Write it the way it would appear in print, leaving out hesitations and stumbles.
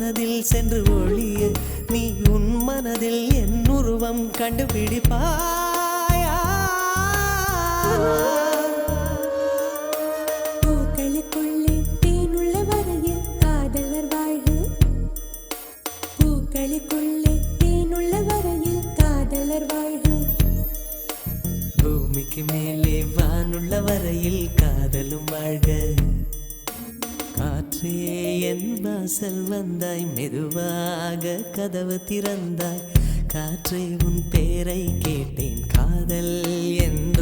மனதில் சென்று ஒளிய நீ உன் மனதில் என் உருவம் கண்டுபிடிப்பாயா பூக்களுக்குள்ளே தேனுள்ள வரையில் காதலர் வாழ்வு பூக்களுக்குள்ளே தேனுள்ள வரையில் காதலர் வாழ்வு பூமிக்கு மேலே வானுள்ள வரையில் காதலும் வாழ்க காற்றே என் வாசல் வந்தாய் மெதுவாக கதவு திறந்தாய் காற்றே உன் பேரை கேட்டேன் காதல் என்ற